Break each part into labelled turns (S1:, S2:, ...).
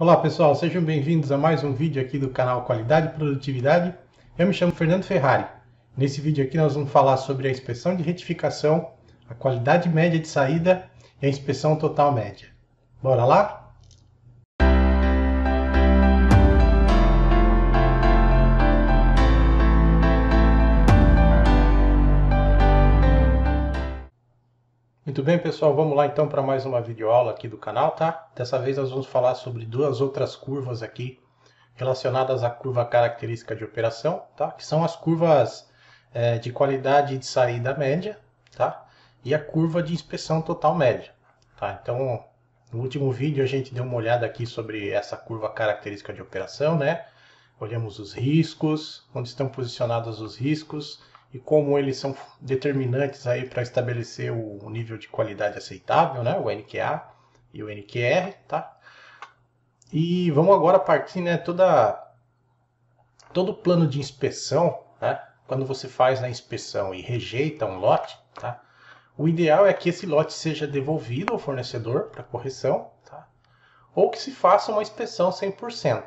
S1: Olá pessoal, sejam bem-vindos a mais um vídeo aqui do canal Qualidade e Produtividade. Eu me chamo Fernando Ferrari. Nesse vídeo aqui nós vamos falar sobre a inspeção de retificação, a qualidade média de saída e a inspeção total média. Bora lá? Muito bem pessoal, vamos lá então para mais uma videoaula aqui do canal, tá? Dessa vez nós vamos falar sobre duas outras curvas aqui relacionadas à curva característica de operação, tá? Que são as curvas de qualidade de saída média, tá? E a curva de inspeção total média, tá? Então, no último vídeo a gente deu uma olhada aqui sobre essa curva característica de operação, né? Olhamos os riscos, onde estão posicionados os riscos e como eles são determinantes aí para estabelecer o nível de qualidade aceitável, né? O NQA e o NQR, tá? E vamos agora partir, né, todo o plano de inspeção, né, quando você faz a inspeção e rejeita um lote, tá, o ideal é que esse lote seja devolvido ao fornecedor para correção, tá, ou que se faça uma inspeção 100%,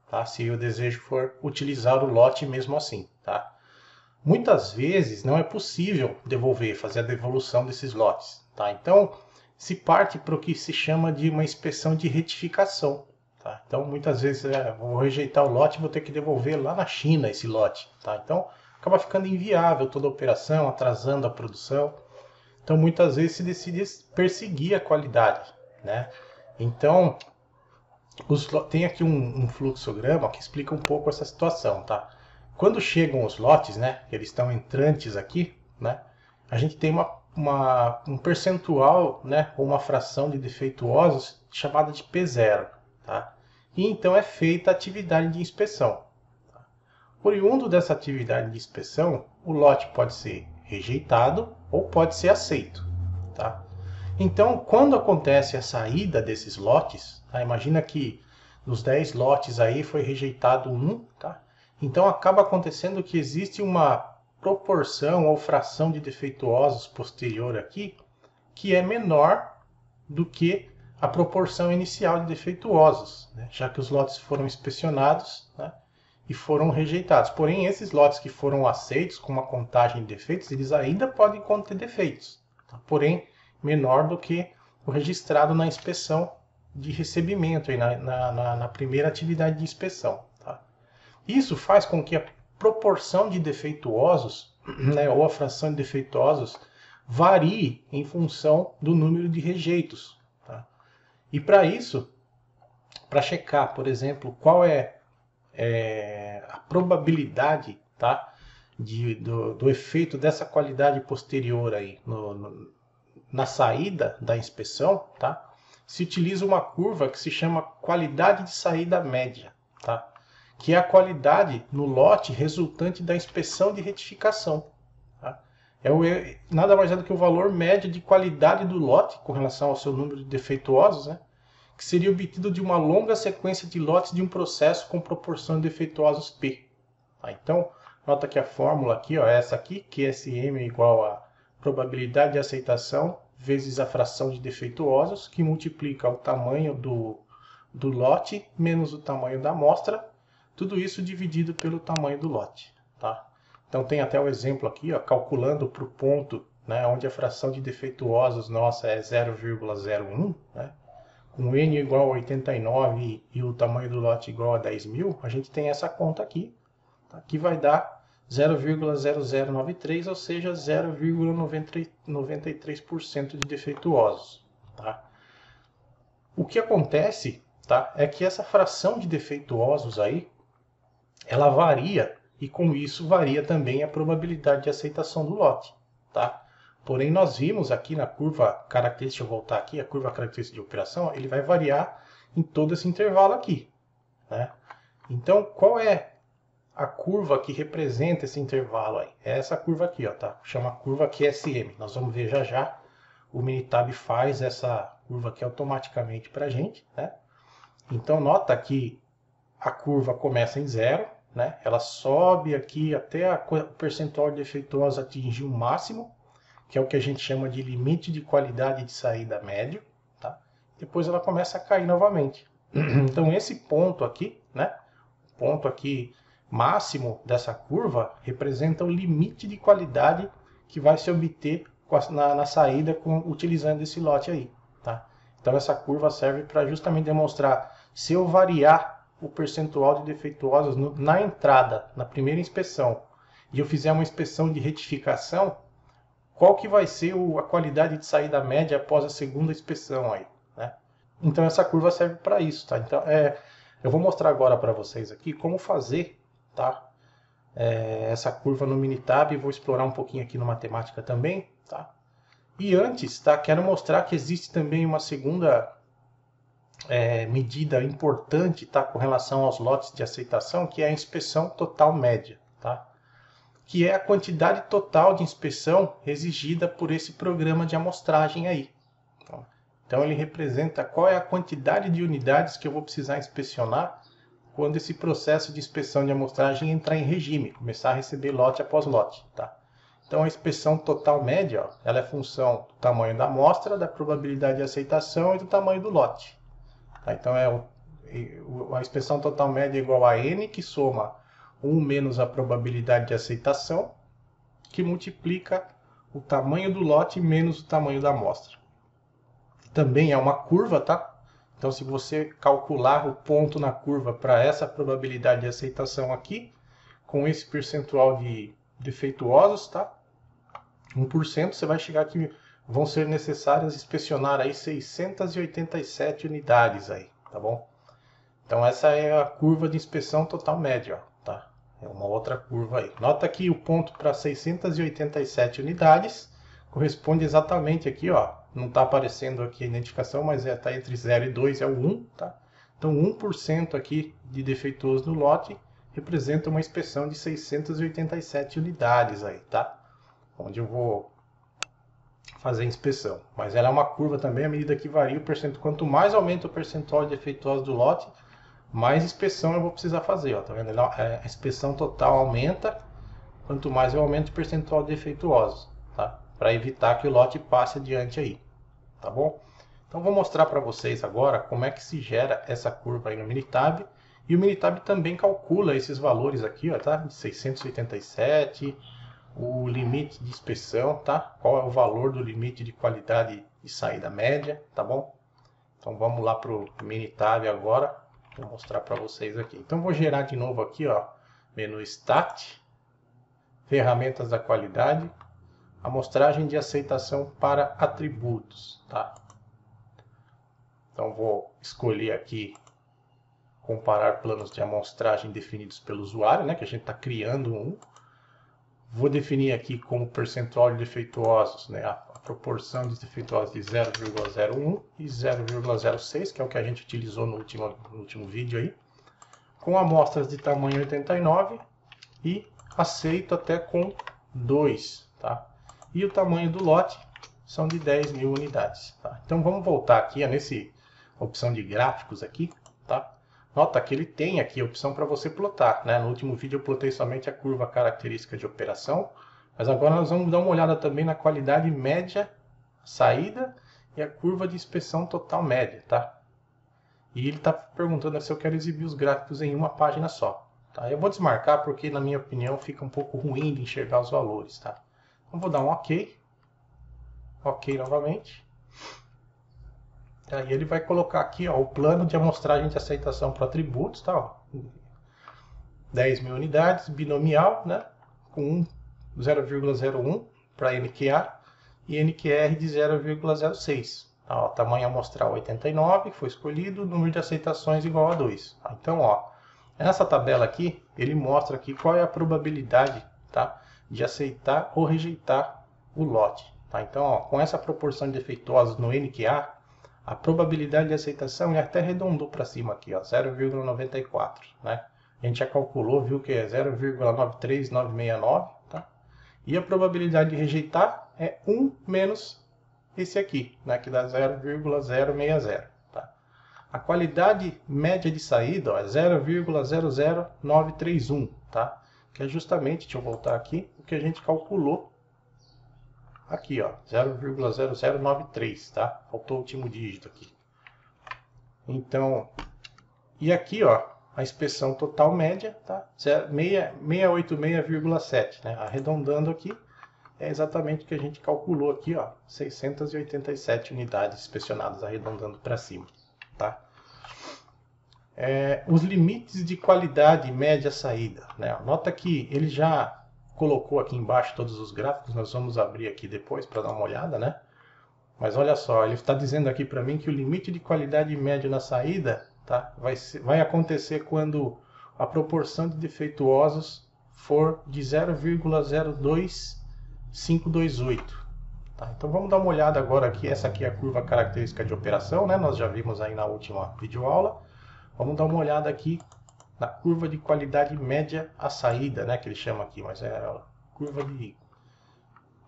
S1: tá, se o desejo for utilizar o lote mesmo assim. Tá. Muitas vezes não é possível fazer a devolução desses lotes. Tá. Então, se parte para o que se chama de uma inspeção de retificação. Tá? Então, muitas vezes, vou rejeitar o lote e vou ter que devolver lá na China esse lote. Tá? Então, acaba ficando inviável toda a operação, atrasando a produção. Então, muitas vezes se decide perseguir a qualidade. Né? Então, tem aqui um fluxograma que explica um pouco essa situação. Tá? Quando chegam os lotes, né, eles estão entrantes aqui, né, a gente tem um percentual, né, ou uma fração de defeituosos chamada de P0. Tá? E então é feita a atividade de inspeção. Tá? Oriundo dessa atividade de inspeção, o lote pode ser rejeitado ou pode ser aceito. Tá? Então, quando acontece a saída desses lotes, tá? Imagina que dos 10 lotes aí foi rejeitado um, tá? Então acaba acontecendo que existe uma proporção ou fração de defeituosos posterior aqui que é menor do que a proporção inicial de defeituosos, né? Já que os lotes foram inspecionados, né, e foram rejeitados. Porém, esses lotes que foram aceitos com uma contagem de defeitos, eles ainda podem conter defeitos, tá? Porém, menor do que o registrado na inspeção de recebimento, aí na primeira atividade de inspeção. Tá? Isso faz com que a proporção de defeituosos, né, ou a fração de defeituosos, varie em função do número de rejeitos. Tá? E para isso, para checar, por exemplo, qual é a probabilidade, tá, do efeito dessa qualidade posterior aí na saída da inspeção, tá, se utiliza uma curva que se chama qualidade de saída média, tá, que é a qualidade no lote resultante da inspeção de retificação. Tá. Nada mais é do que o valor médio de qualidade do lote com relação ao seu número de defeituosos, né, que seria obtido de uma longa sequência de lotes de um processo com proporção de defeituosos P. Tá? Então, nota que a fórmula aqui, ó, é essa aqui, QSM é igual a probabilidade de aceitação vezes a fração de defeituosos, que multiplica o tamanho do lote menos o tamanho da amostra, tudo isso dividido pelo tamanho do lote. Tá? Então tem até o exemplo aqui, ó, calculando para o ponto, né, onde a fração de defeituosos nossa é 0,01, né, com N igual a 89 e o tamanho do lote igual a 10.000, a gente tem essa conta aqui, tá, que vai dar 0,0093, ou seja, 0,93% de defeituosos. Tá? O que acontece, tá, é que essa fração de defeituosos aí, ela varia, e com isso varia também a probabilidade de aceitação do lote. Tá? Porém, nós vimos aqui na curva característica, deixa eu voltar aqui, a curva característica de operação, ele vai variar em todo esse intervalo aqui. Né? Então, qual é a curva que representa esse intervalo aí? É essa curva aqui, ó, tá? Chama curva QSM. Nós vamos ver já já. O Minitab faz essa curva aqui automaticamente para a gente. Né? Então, nota que a curva começa em 0, né? Ela sobe aqui até o percentual de defeituosos atingir o máximo, que é o que a gente chama de limite de qualidade de saída médio. Tá? Depois ela começa a cair novamente. Então esse ponto aqui, né, ponto aqui máximo dessa curva representa o limite de qualidade que vai se obter na saída utilizando esse lote aí, tá? Então essa curva serve para justamente demonstrar se eu variar o percentual de defeituosos na entrada, na primeira inspeção, e eu fizer uma inspeção de retificação, qual que vai ser a qualidade de saída média após a segunda inspeção aí, né? Então essa curva serve para isso, tá? Então eu vou mostrar agora para vocês aqui como fazer, tá? Essa curva no Minitab, vou explorar um pouquinho aqui no matemática também, tá? E antes, tá? Quero mostrar que existe também uma segunda medida importante, tá? Com relação aos lotes de aceitação, que é a inspeção total média, tá? Que é a quantidade total de inspeção exigida por esse programa de amostragem aí. Então ele representa qual é a quantidade de unidades que eu vou precisar inspecionar quando esse processo de inspeção de amostragem entrar em regime, começar a receber lote após lote, tá? Então a inspeção total média, ó, ela é função do tamanho da amostra, da probabilidade de aceitação e do tamanho do lote. Tá? Então a inspeção total média é igual a n, que soma 1 menos a probabilidade de aceitação, que multiplica o tamanho do lote menos o tamanho da amostra. Também é uma curva, tá? Então, se você calcular o ponto na curva para essa probabilidade de aceitação aqui, com esse percentual de defeituosos, tá? 1%, você vai chegar que vão ser necessárias inspecionar aí 687 unidades aí, tá bom? Então, essa é a curva de inspeção total média, ó, tá? É uma outra curva aí. Nota que o ponto para 687 unidades corresponde exatamente aqui, ó. Não está aparecendo aqui a identificação, mas está entre 0 e 2, é o 1, tá? Então 1% aqui de defeituoso no lote representa uma inspeção de 687 unidades aí, tá? Onde eu vou fazer a inspeção. Mas ela é uma curva também, à medida que varia o percentual. Quanto mais aumenta o percentual de defeituosos do lote, mais inspeção eu vou precisar fazer, ó. Tá vendo? A inspeção total aumenta, quanto mais eu aumento o percentual de defeituosos, tá? Para evitar que o lote passe adiante aí, tá bom? Então vou mostrar para vocês agora como é que se gera essa curva aí no Minitab. E o Minitab também calcula esses valores aqui, ó, tá? De 687, o limite de inspeção, tá? Qual é o valor do limite de qualidade de saída média, tá bom? Então vamos lá para o Minitab agora, vou mostrar para vocês aqui. Então vou gerar de novo aqui, ó, menu Stat, ferramentas da qualidade, amostragem de aceitação para atributos, tá? Então vou escolher aqui comparar planos de amostragem definidos pelo usuário, né, que a gente está criando um. Vou definir aqui como percentual de defeituosos, né, a proporção de defeituosos de 0,01 e 0,06, que é o que a gente utilizou no último vídeo aí, com amostras de tamanho 89 e aceito até com 2, tá? E o tamanho do lote são de 10.000 unidades, tá? Então vamos voltar aqui nesse opção de gráficos aqui, tá? Nota que ele tem aqui a opção para você plotar, né? No último vídeo eu plotei somente a curva característica de operação, mas agora nós vamos dar uma olhada também na qualidade média saída e a curva de inspeção total média, tá? E ele está perguntando se eu quero exibir os gráficos em uma página só, tá? Eu vou desmarcar porque, na minha opinião, fica um pouco ruim de enxergar os valores, tá? Então vou dar um OK. OK novamente. Aí ele vai colocar aqui, ó, o plano de amostragem de aceitação para atributos, tá? Ó, 10.000 unidades, binomial, né? Com 0,01 para NQA e NQR de 0,06. Tá, ó, tamanho amostral 89, que foi escolhido, número de aceitações igual a 2. Tá? Então, ó, nessa tabela aqui, ele mostra aqui qual é a probabilidade, tá, de aceitar ou rejeitar o lote. Tá? Então, ó, com essa proporção de defeituosos no NQA, a probabilidade de aceitação ele até arredondou para cima aqui, 0,94, né? A gente já calculou, viu que é 0,93969, tá? E a probabilidade de rejeitar é 1 menos esse aqui, né? Que dá 0,060, tá? A qualidade média de saída, ó, é 0,00931, tá? Que é justamente, deixa eu voltar aqui, o que a gente calculou aqui, ó, 0,0093, tá? Faltou o último dígito aqui. Então, E aqui, ó, a inspeção total média, tá? 686,7, né? Arredondando aqui, é exatamente o que a gente calculou aqui, ó, 687 unidades inspecionadas, arredondando para cima, tá? Os limites de qualidade média saída, né? Nota que ele já colocou aqui embaixo todos os gráficos, nós vamos abrir aqui depois para dar uma olhada, né? Mas olha só, ele está dizendo aqui para mim que o limite de qualidade médio na saída, tá, vai acontecer quando a proporção de defeituosos for de 0,02528. Tá? Então vamos dar uma olhada agora aqui, essa aqui é a curva característica de operação, né? Nós já vimos aí na última videoaula. Vamos dar uma olhada aqui na curva de qualidade média à saída, né? Que ele chama aqui, mas é a curva de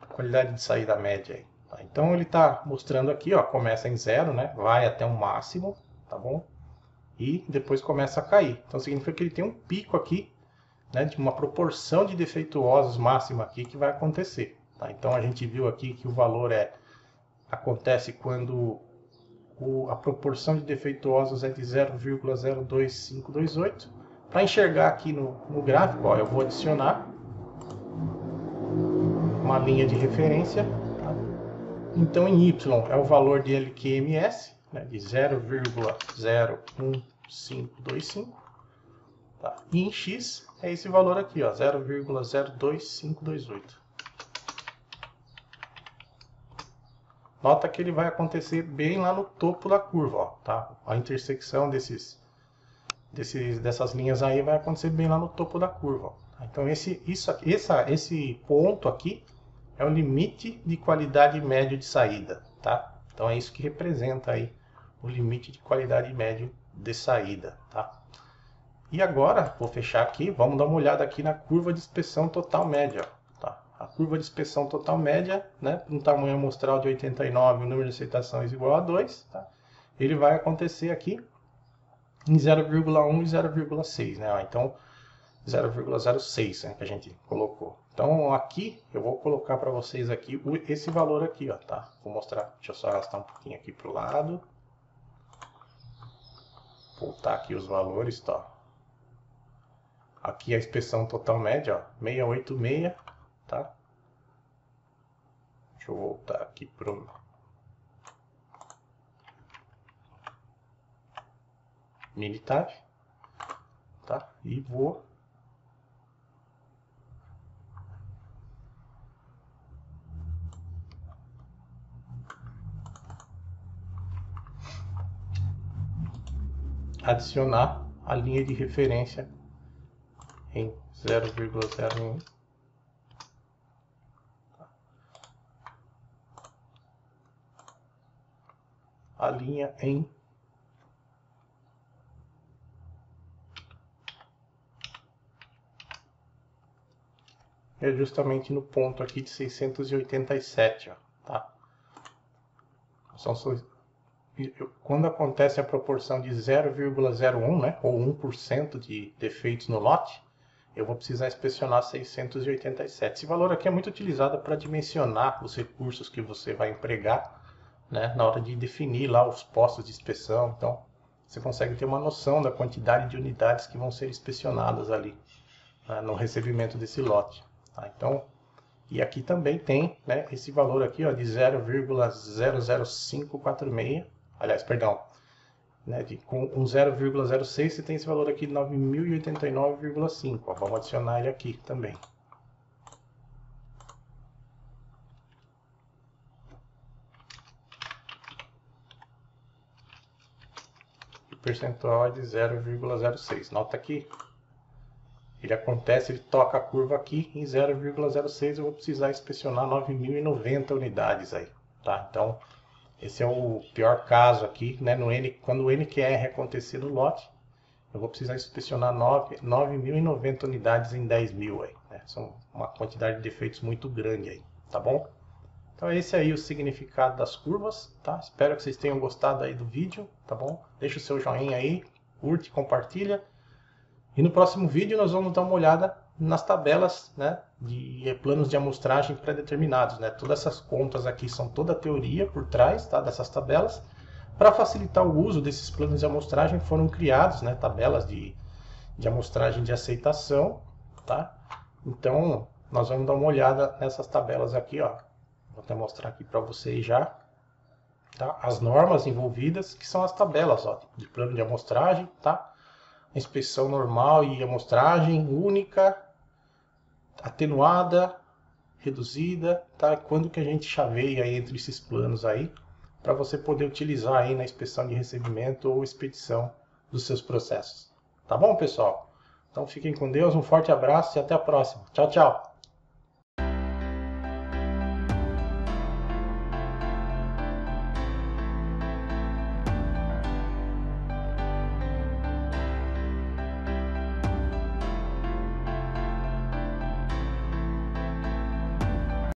S1: qualidade de saída média aí. Tá? Então ele está mostrando aqui, ó, começa em 0, né? Vai até um máximo, tá bom? E depois começa a cair. Então significa que ele tem um pico aqui, né, de uma proporção de defeituosos máxima aqui que vai acontecer. Tá? Então a gente viu aqui que o valor acontece quando a proporção de defeituosos é de 0,02528. Para enxergar aqui no gráfico, ó, eu vou adicionar uma linha de referência. Tá? Então em Y é o valor de LQMS, né, de 0,01525. Tá? E em X é esse valor aqui, 0,02528. Nota que ele vai acontecer bem lá no topo da curva, ó, tá? A intersecção dessas linhas aí vai acontecer bem lá no topo da curva. Ó. Então esse ponto aqui é o limite de qualidade médio de saída, tá? Então é isso que representa aí o limite de qualidade médio de saída, tá? E agora, vou fechar aqui, vamos dar uma olhada aqui na curva de inspeção total média, tá? A curva de inspeção total média, né, um tamanho amostral de 89, o número de aceitações igual a 2, tá? Ele vai acontecer aqui em 0,1 e 0,6, né? Então 0,06, né, que a gente colocou. Então aqui eu vou colocar para vocês aqui esse valor aqui, ó, tá? Vou mostrar, deixa eu só arrastar um pouquinho aqui para o lado. Voltar aqui os valores, tá? Aqui a inspeção total média, ó, 686, tá? Deixa eu voltar aqui pro militar, tá? E vou adicionar a linha de referência em 0,01. A linha em é justamente no ponto aqui de 687, ó, tá? Quando acontece a proporção de 0,01, né, ou 1% de defeitos no lote, eu vou precisar inspecionar 687. Esse valor aqui é muito utilizado para dimensionar os recursos que você vai empregar, né, na hora de definir lá os postos de inspeção. Então, você consegue ter uma noção da quantidade de unidades que vão ser inspecionadas ali, né, no recebimento desse lote. Tá? Então, e aqui também tem, né, esse valor aqui, ó, de 0,00546. Aliás, perdão, né, com um 0,06 você tem esse valor aqui de 9.089,5. Vamos adicionar ele aqui também. O percentual é de 0,06. Nota que ele acontece, ele toca a curva aqui em 0,06. Eu vou precisar inspecionar 9.090 unidades aí, tá? Então, esse é o pior caso aqui, né? Quando o NQR acontecer no lote, eu vou precisar inspecionar 9.090 unidades em 10.000 aí, né? São uma quantidade de defeitos muito grande aí, tá bom? Então esse aí é o significado das curvas, tá? Espero que vocês tenham gostado aí do vídeo, tá bom? Deixa o seu joinha aí, curte, compartilha. E no próximo vídeo nós vamos dar uma olhada nas tabelas, né, de planos de amostragem pré-determinados, né? Todas essas contas aqui são toda a teoria por trás, tá, dessas tabelas, Para facilitar o uso desses planos de amostragem, foram criados, né, tabelas de amostragem de aceitação, tá? Então, nós vamos dar uma olhada nessas tabelas aqui, ó. Vou até mostrar aqui para vocês já, tá? As normas envolvidas, que são as tabelas, ó, de plano de amostragem, tá? Inspeção normal e amostragem única, atenuada, reduzida, tá? Quando que a gente chaveia entre esses planos aí, para você poder utilizar aí na inspeção de recebimento ou expedição dos seus processos. Tá bom, pessoal? Então fiquem com Deus, um forte abraço e até a próxima. Tchau, tchau!